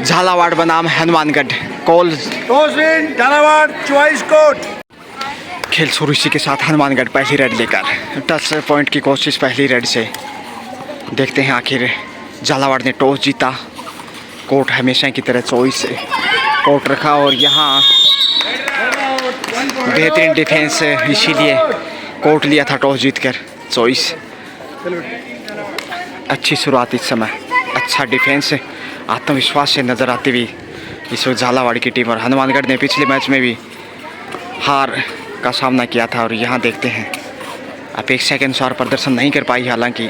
झालावाड़ बनाम Hanumangarh. Call Jhalawar choice court. खेल शुरू इसी के साथ हनुमानगढ़ पहली रेड लेकर टच पॉइंट की कोशिश पहली रेड से। देखते हैं आखिर झालावाड़ ने टॉस जीता। कोर्ट हमेशा की तरह चॉइस कोर्ट रखा और यहाँ बेहतरीन डिफेंस, इसीलिए कोर्ट लिया था टॉस जीतकर। चॉइस अच्छी शुरुआत इस समय, अच्छा डिफेंस, आत्मविश्वास से नज़र आती हुई इस वक्त झालावाड़ की टीम। और हनुमानगढ़ ने पिछले मैच में भी हार का सामना किया था और यहाँ देखते हैं अपेक्षा के अनुसार प्रदर्शन नहीं कर पाई। हालांकि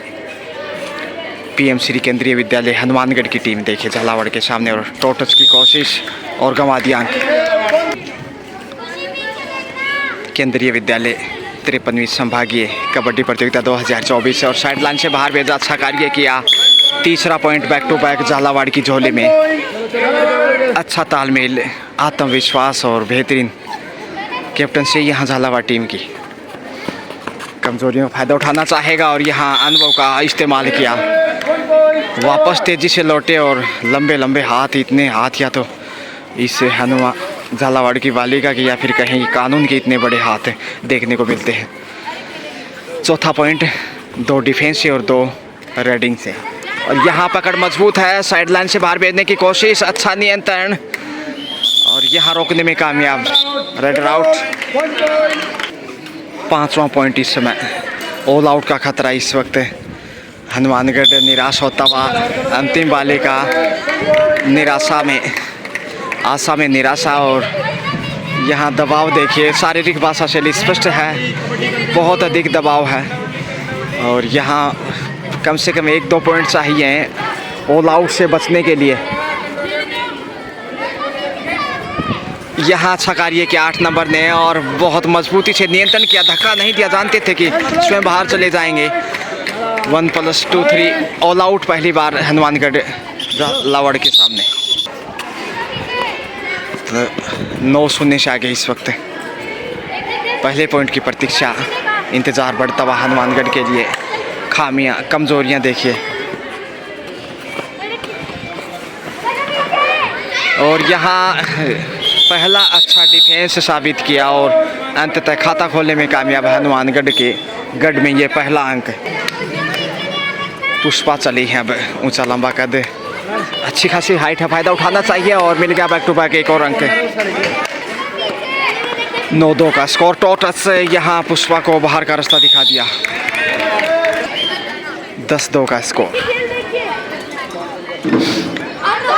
पीएम श्री केंद्रीय विद्यालय हनुमानगढ़ की टीम देखे झालावाड़ के सामने और टॉस की कोशिश और गंवा दिया अंक। केंद्रीय विद्यालय 53वीं संभागीय कबड्डी प्रतियोगिता 2024 और साइड लाइन से बाहर भेजा, अच्छा कार्य किया। तीसरा point back to back Jhalawar की झोली में। अच्छा तालमेल, आत्मविश्वास और बेहतरीन कैप्टन से यहाँ झालावाड़ टीम की कमजोरियों का फायदा उठाना चाहेगा और यहाँ अनुभव का इस्तेमाल किया। वापस तेजी से लौटे और लंबे लंबे हाथ, इतने हाथ या तो इस झालावाड़ की बालिका की या फिर कहीं कानून के इतने बड़े हाथ देखने को मिलते हैं। चौथा पॉइंट 2 डिफेंस से और 2 रेडिंग से। और यहाँ पकड़ मजबूत है, साइड लाइन से बाहर भेजने की कोशिश, अच्छा नियंत्रण और यहाँ रोकने में कामयाब। Red out. 5वां पॉइंट इस समय। ऑल आउट का खतरा इस वक्त। हनुमानगढ़ निराश होता हुआ अंतिम वाले का निराशा में, आशा में निराशा। और यहाँ दबाव देखिए, शारीरिक भाषा शैली स्पष्ट है, बहुत अधिक दबाव है। और यहाँ कम से कम 1-2 पॉइंट चाहिए ऑल आउट से बचने के लिए। यहाँ अच्छा कार्य किया 8 नंबर ने और बहुत मजबूती से नियंत्रण किया, धक्का नहीं दिया, जानते थे कि स्वयं बाहर चले जाएंगे। 1+2 3 ऑल आउट पहली बार हनुमानगढ़ झालावाड़ के सामने। 9-0 से आगे इस वक्त। पहले पॉइंट की प्रतीक्षा, इंतज़ार बढ़ता हुआ हनुमानगढ़ के लिए। खामियां, कमजोरियां देखिए। और यहाँ पहला अच्छा डिफेंस साबित किया और अंततः खाता खोलने में कामयाब हनुमानगढ़ के गढ़ में ये पहला अंक। पुष्पा चली है अब, ऊंचा लंबा कद, अच्छी खासी हाइट है, फायदा उठाना चाहिए और मिल गया बैक टू बैक एक और अंक। 9-2 का स्कोर। टॉस यहाँ पुष्पा को बाहर का रास्ता दिखा दिया। 10-2 का स्कोर।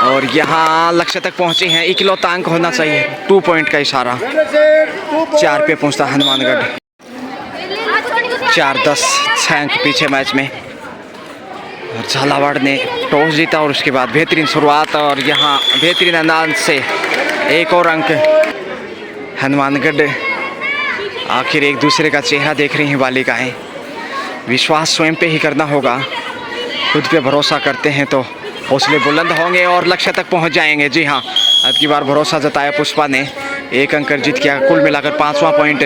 और यहाँ लक्ष्य तक पहुंचे हैं, इकलौता अंक होना चाहिए। 2 पॉइंट का इशारा। 4 पे पहुंचता हनुमानगढ़। 4-10, 6 अंक पीछे मैच में। और झालावाड़ ने टॉस जीता और उसके बाद बेहतरीन शुरुआत और यहाँ बेहतरीन अंदाज से एक और अंक। हनुमानगढ़ आखिर एक दूसरे का चेहरा देख रही हैं बालिकाएं। विश्वास स्वयं पे ही करना होगा, खुद पे भरोसा करते हैं तो हौसले बुलंद होंगे और लक्ष्य तक पहुंच जाएंगे। जी हाँ, अब की बार भरोसा जताया पुष्पा ने, 1 अंक अर्जित किया। कुल मिलाकर 5वां पॉइंट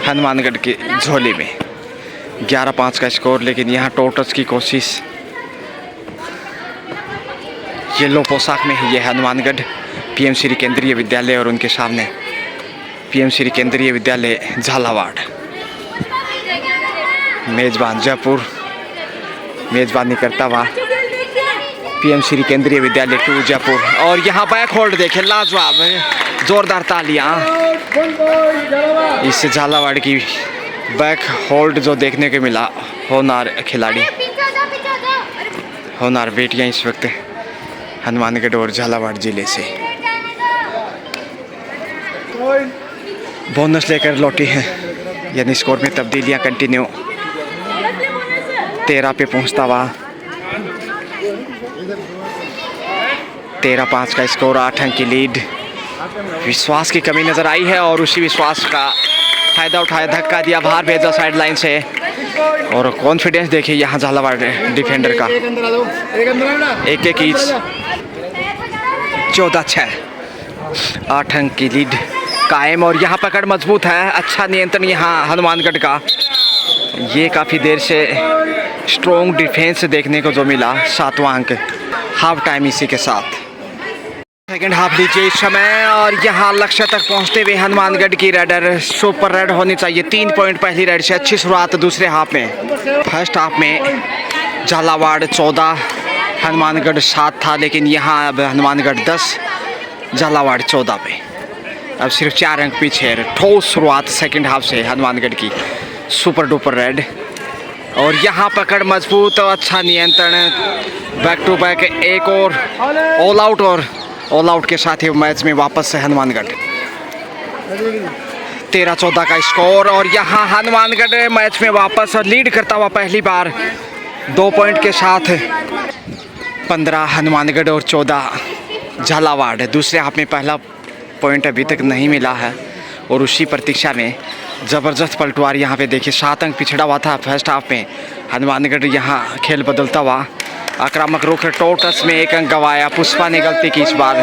हनुमानगढ़ की झोली में। 11-5 का स्कोर। लेकिन यहाँ टॉस की कोशिश, येलो पोशाक में है ये हनुमानगढ़। पीएम श्री केंद्रीय विद्यालय और उनके सामने पीएम श्री केंद्रीय विद्यालय झालावाड़। मेजबान जयपुर, मेजबानी करता हुआ पीएम श्री केंद्रीय विद्यालय 2 जयपुर। और यहाँ बैक होल्ड देखे, लाजवाब, जोरदार तालियां। इस झालावाड़ की बैक होल्ड जो देखने को मिला, होनार खिलाड़ी, होनार बेटियां इस वक्त हनुमानगढ़ और झालावाड़ जिले से बोनस लेकर लौटी हैं। यानी स्कोर में तब्दीलियां कंटिन्यू। 13 पे पहुंचता हुआ 13-5 का स्कोर। 8 अंक की लीड। विश्वास की कमी नजर आई है और उसी विश्वास का फायदा उठाया, धक्का दिया, बाहर भेजा साइड लाइन से। और कॉन्फिडेंस देखिए यहाँ झालावाड़ डिफेंडर का। 1-1 ईच। 14-6, 8 अंक की लीड कायम। और यहाँ पकड़ मजबूत है, अच्छा नियंत्रण यहाँ हनुमानगढ़ का। ये काफ़ी देर से स्ट्रॉन्ग डिफेंस देखने को जो मिला। 7वां अंक हाफ टाइम इसी के साथ। सेकेंड हाफ लीजिए इस समय और यहाँ लक्ष्य तक पहुँचते हुए हनुमानगढ़ की रेडर सुपर रेड होनी चाहिए। 3 पॉइंट पहली रेड से अच्छी शुरुआत दूसरे हाफ में। फर्स्ट हाफ में झालावाड़ 14 हनुमानगढ़ 7 था, लेकिन यहाँ अब हनुमानगढ़ 10 झालावाड़ 14 पे। अब सिर्फ 4 अंक पीछे है। ठोस शुरुआत सेकेंड हाफ से हनुमानगढ़ की, सुपर डुपर रेड। और यहाँ पकड़ मजबूत और अच्छा नियंत्रण, बैक टू बैक एक और ऑल आउट के साथ ही मैच में वापस से हनुमानगढ़ 13-14 का स्कोर। और यहाँ हनुमानगढ़ मैच में वापस लीड करता हुआ पहली बार 2 पॉइंट के साथ। 15 हनुमानगढ़ और 14 झालावाड़। दूसरे हाफ में पहला पॉइंट अभी तक नहीं मिला है और उसी प्रतीक्षा में ज़बरदस्त पलटवार यहाँ पे देखिए। 7 अंक पिछड़ा हुआ था फर्स्ट हाफ में। हनुमानगढ़ यहाँ खेल बदलता हुआ आक्रामक रुख, टोटस में 1 अंक गंवाया। पुष्पा ने गलती की इस बार।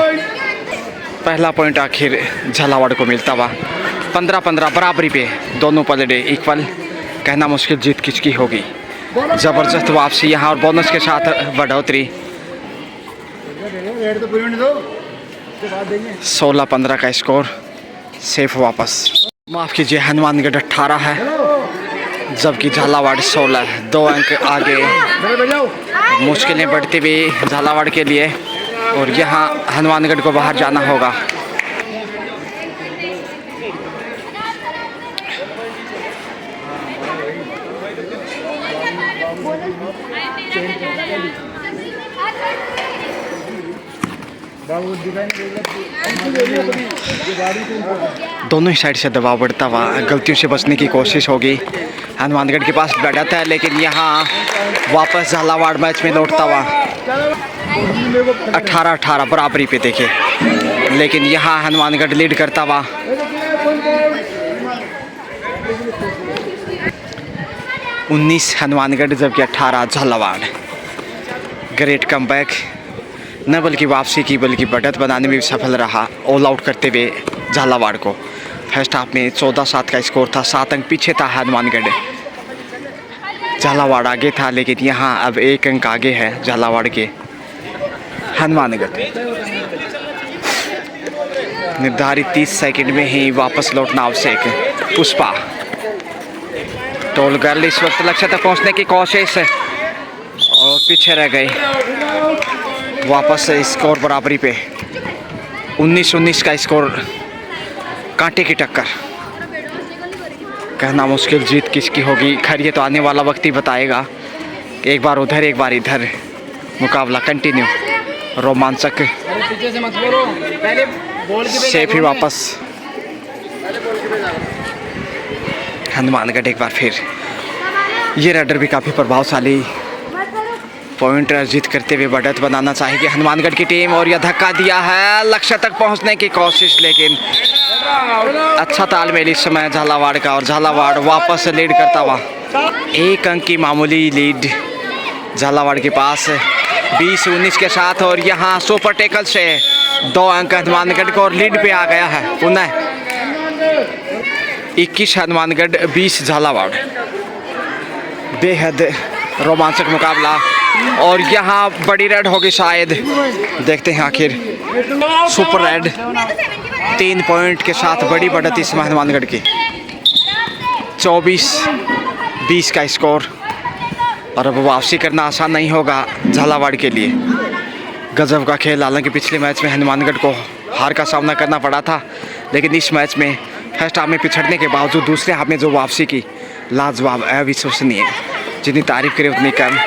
पहला पॉइंट आखिर झालावाड़ को मिलता हुआ। 15-15 बराबरी पे दोनों पलड़े इक्वल। कहना मुश्किल जीत किसकी होगी। ज़बरदस्त वापसी यहाँ और बोनस के साथ बढ़ोतरी। 16-15 का स्कोर, सेफ वापस। माफ़ कीजिए, हनुमानगढ़ 18 है जबकि झालावाड़ 16। 2 अंक आगे। मुश्किलें बढ़ती हुई झालावाड़ के लिए और यहाँ हनुमानगढ़ को बाहर जाना होगा। दोनों ही साइड से दबाव बढ़ता हुआ, गलतियों से बचने की कोशिश होगी। हनुमानगढ़ के पास बढ़त है, लेकिन यहाँ वापस झालावाड़ मैच में लौटता हुआ। 18-18 बराबरी पे देखे, लेकिन यहाँ हनुमानगढ़ लीड करता हुआ। उन्नीस हनुमानगढ़ जबकि 18 झालावाड़। ग्रेट कमबैक, न बल्कि वापसी की बल्कि बढ़त बनाने में भी सफल रहा ऑल आउट करते हुए झालावाड़ को। फर्स्ट हाफ में 14-7 का स्कोर था। 7 अंक पीछे था हनुमानगढ़। झालावाड़ आगे था, लेकिन यहाँ अब 1 अंक आगे है झालावाड़ के हनुमानगढ़। निर्धारित 30 सेकंड में ही वापस लौटना आवश्यक। पुष्पा टोल गर्ल इस वक्त लक्ष्य तक पहुँचने की कोशिश और पीछे रह गई। वापस स्कोर बराबरी पे 19-19 का स्कोर। कांटे की टक्कर। कहना मुश्किल जीत किसकी होगी। खैर ये तो आने वाला वक्त ही बताएगा। एक बार उधर एक बार इधर मुकाबला कंटिन्यू, रोमांचक। सेफ ही वापस हनुमानगढ़ एक बार फिर। ये रेडर भी काफ़ी प्रभावशाली पॉइंट अर्जित करते हुए बढ़त बनाना चाहेगी हनुमानगढ़ की टीम। और यह धक्का दिया है लक्ष्य तक पहुंचने की कोशिश, लेकिन अच्छा तालमेल इस समय झालावाड़ का और झालावाड़ वापस लीड करता हुआ। 1 अंक की मामूली लीड झालावाड़ के पास 20-19 के साथ। और यहाँ सुपर टेकल से 2 अंक हनुमानगढ़ को और लीड पे आ गया है पुनः। 21 हनुमानगढ़ 20 झालावाड़। बेहद रोमांचक मुकाबला और यहाँ बड़ी रेड होगी शायद। देखते हैं आखिर। सुपर रेड 3 पॉइंट के साथ बड़ी बढ़त इस हनुमानगढ़ की। 24-20 का स्कोर। और अब वापसी करना आसान नहीं होगा झालावाड़ के लिए। गजब का खेल। हालांकि पिछले मैच में हनुमानगढ़ को हार का सामना करना पड़ा था, लेकिन इस मैच में फर्स्ट हाफ में पिछड़ने के बावजूद दूसरे हाफ में जो वापसी की, लाजवाब, अविश्वसनीय। जितनी तारीफ करे उतनी कम।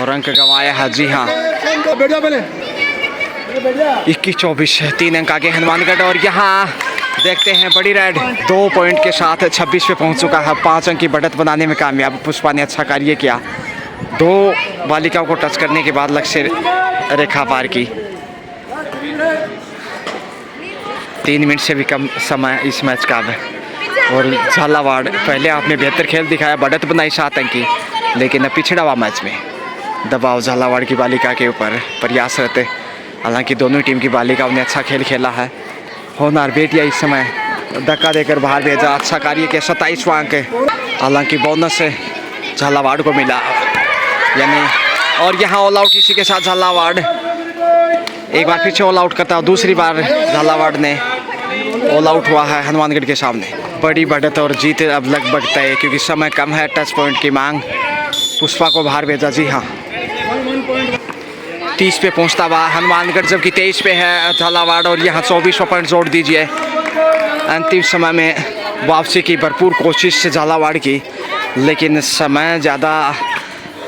और अंक गंवाया है, जी हाँ, 21-24। 3 अंक आगे हनुमानगढ़। और यहाँ देखते हैं बड़ी रेड 2 पॉइंट के साथ 26 पे पहुंच चुका है। 5 अंक की बढ़त बनाने में कामयाब। पुष्पा ने अच्छा कार्य किया। 2 बालिकाओं को टच करने के बाद लक्ष्य रेखा पार की। 3 मिनट से भी कम समय इस मैच का है। और झालावाड़ पहले आपने बेहतर खेल दिखाया, बढ़त बनाई 7 अंक की, लेकिन अब पिछड़ा हुआ मैच में दबाव झालावाड़ की बालिका के ऊपर प्रयासरत। हालांकि दोनों टीम की बालिकाओं ने अच्छा खेल खेला है। होनहार बेटिया इस समय धक्का देकर बाहर भेजा। अच्छा कार्य के 27वां अंक। हालांकि बोनस झालावाड़ को मिला, यानी और यहाँ ऑल आउट इसी के साथ झालावाड़ एक बार फिर से ऑल आउट करता है। दूसरी बार झालावाड़ ने ऑल आउट हुआ है हनुमानगढ़ के सामने। बड़ी बढ़त और जीत अब लगभग तय, क्योंकि समय कम है। टच पॉइंट की मांग, पुष्पा को बाहर भेजा। जी हाँ, 30 पे पहुंचता हुआ हनुमानगढ़, जबकि 23 पे है झालावाड़। और यहाँ 24वां पॉइंट जोड़ दीजिए। अंतिम समय में वापसी की भरपूर कोशिश झालावाड़ की, लेकिन समय ज़्यादा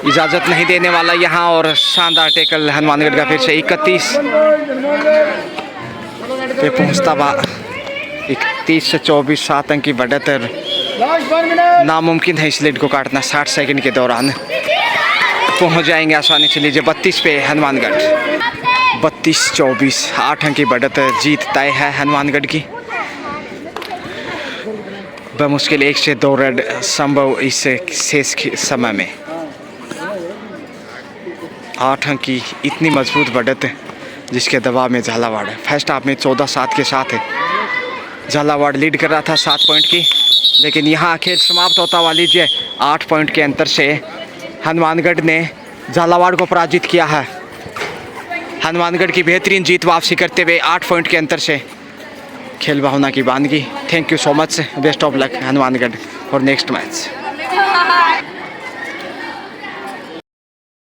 इजाज़त नहीं देने वाला यहाँ। और शानदार टेकल हनुमानगढ़ का फिर से 31 पे पहुँचता हुआ 31 से 24, 7 अंक की बढ़त। नामुमकिन है इस लीड को काटना 60 सेकंड के दौरान। पहुंच जाएंगे आसानी से। लीजिए 32 पे हनुमानगढ़, 32-24, 8 अंक की बढ़त। जीत तय है हनुमानगढ़ की। बमुश्किल 1 से 2 रन संभव इस शेष समय में। 8 अंक की इतनी मजबूत बढ़त जिसके दबाव में झालावाड़ फर्स्ट हाफ में 14-7 के साथ झालावाड़ लीड कर रहा था 7 पॉइंट की, लेकिन यहाँ खेल समाप्त होता हुआ लीजिए 8 पॉइंट के अंतर से हनुमानगढ़ ने झालावाड़ को पराजित किया है। हनुमानगढ़ की बेहतरीन जीत वापसी करते हुए 8 पॉइंट के अंतर से खेल भावना की बानगी। Thank you so much, best of luck Hanumangarh for next match.